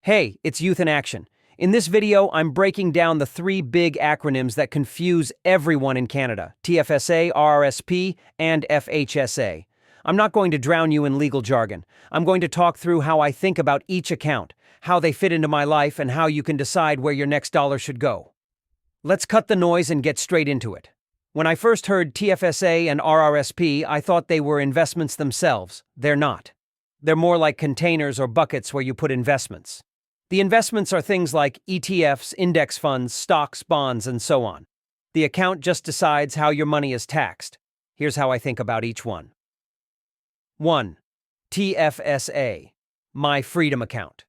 Hey, it's Youth in Action. In this video, I'm breaking down the three big acronyms that confuse everyone in Canada: TFSA, RRSP, and FHSA. I'm not going to drown you in legal jargon. I'm going to talk through how I think about each account, how they fit into my life, and how you can decide where your next dollar should go. Let's cut the noise and get straight into it. When I first heard TFSA and RRSP, I thought they were investments themselves. They're not. They're more like containers or buckets where you put investments. The investments are things like ETFs, index funds, stocks, bonds, and so on. The account just decides how your money is taxed. Here's how I think about each one. 1. TFSA, my freedom account.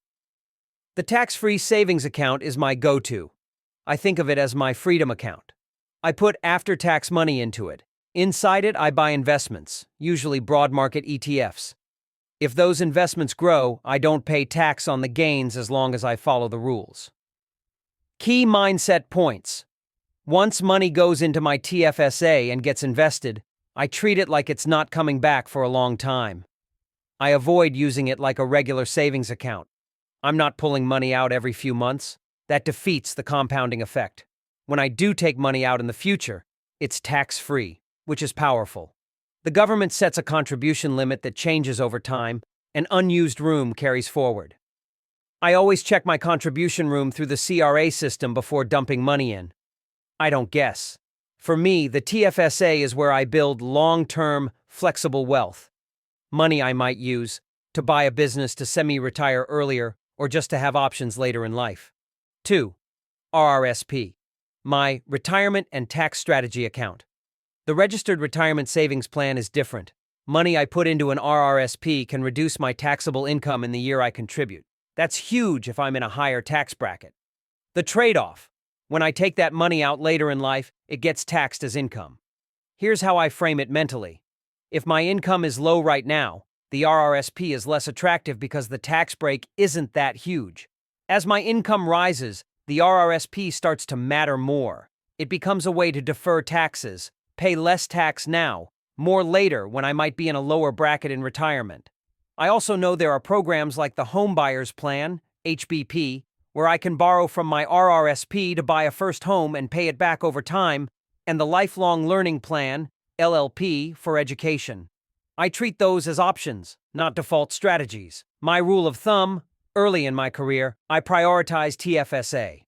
The tax-free savings account is my go-to. I think of it as my freedom account. I put after-tax money into it. Inside it, I buy investments, usually broad market ETFs. If those investments grow, I don't pay tax on the gains as long as I follow the rules. Key mindset points. Once money goes into my TFSA and gets invested, I treat it like it's not coming back for a long time. I avoid using it like a regular savings account. I'm not pulling money out every few months. That defeats the compounding effect. When I do take money out in the future, it's tax-free, which is powerful. The government sets a contribution limit that changes over time, and unused room carries forward. I always check my contribution room through the CRA system before dumping money in. I don't guess. For me, the TFSA is where I build long-term, flexible wealth. Money I might use to buy a business, to semi-retire earlier, or just to have options later in life. 2. RRSP, my retirement and tax strategy account. The registered retirement savings plan is different. Money I put into an RRSP can reduce my taxable income in the year I contribute. That's huge if I'm in a higher tax bracket. The trade-off: when I take that money out later in life, it gets taxed as income. Here's how I frame it mentally. If my income is low right now, the RRSP is less attractive because the tax break isn't that huge. As my income rises, the RRSP starts to matter more. It becomes a way to defer taxes, pay less tax now, more later when I might be in a lower bracket in retirement. I also know there are programs like the Home Buyers Plan, HBP, where I can borrow from my RRSP to buy a first home and pay it back over time, and the Lifelong Learning Plan, LLP, for education. I treat those as options, not default strategies. My rule of thumb: early in my career, I prioritize TFSA.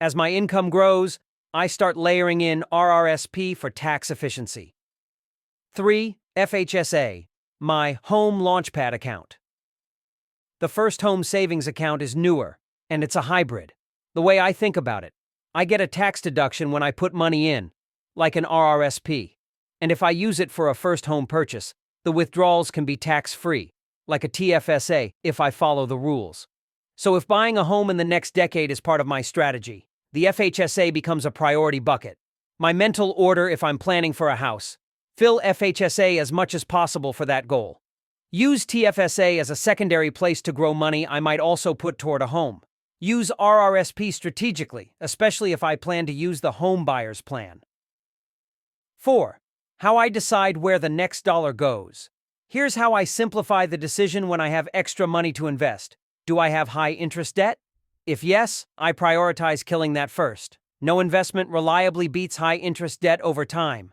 As my income grows, I start layering in RRSP for tax efficiency. 3. FHSA, my home launchpad account. The first home savings account is newer, and it's a hybrid. The way I think about it, I get a tax deduction when I put money in, like an RRSP. And if I use it for a first home purchase, the withdrawals can be tax-free, like a TFSA, if I follow the rules. So if buying a home in the next decade is part of my strategy, the FHSA becomes a priority bucket. My mental order if I'm planning for a house: fill FHSA as much as possible for that goal. Use TFSA as a secondary place to grow money I might also put toward a home. Use RRSP strategically, especially if I plan to use the Home Buyers Plan. 4. How I decide where the next dollar goes. Here's how I simplify the decision when I have extra money to invest. Do I have high interest debt? If yes, I prioritize killing that first. No investment reliably beats high interest debt over time.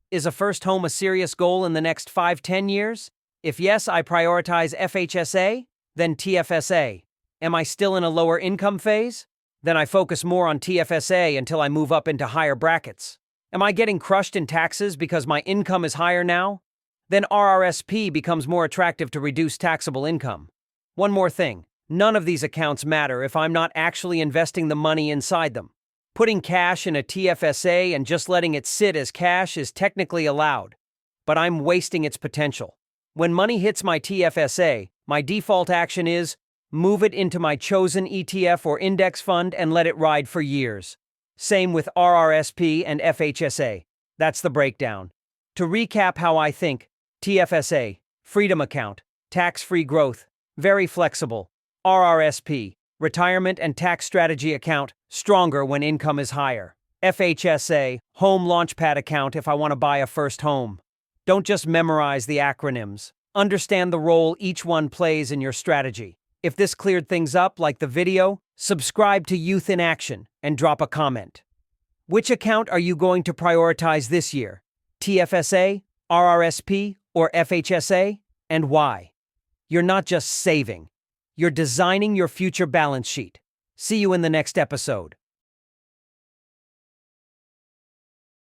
Is a first home a serious goal in the next 5-10 years? If yes, I prioritize FHSA, then TFSA. Am I still in a lower income phase? Then I focus more on TFSA until I move up into higher brackets. Am I getting crushed in taxes because my income is higher now? Then RRSP becomes more attractive to reduce taxable income. One more thing: none of these accounts matter if I'm not actually investing the money inside them. Putting cash in a TFSA and just letting it sit as cash is technically allowed, but I'm wasting its potential. When money hits my TFSA, my default action is move it into my chosen ETF or index fund and let it ride for years. Same with RRSP and FHSA. That's the breakdown. To recap how I think: TFSA, freedom account, tax-free growth, very flexible. RRSP, retirement and tax strategy account, stronger when income is higher. FHSA, home launchpad account if I want to buy a first home. Don't just memorize the acronyms. Understand the role each one plays in your strategy. If this cleared things up, like the video, subscribe to Youth in Action and drop a comment. Which account are you going to prioritize this year? TFSA, RRSP, or FHSA? And why? You're not just saving. You're designing your future balance sheet. See you in the next episode.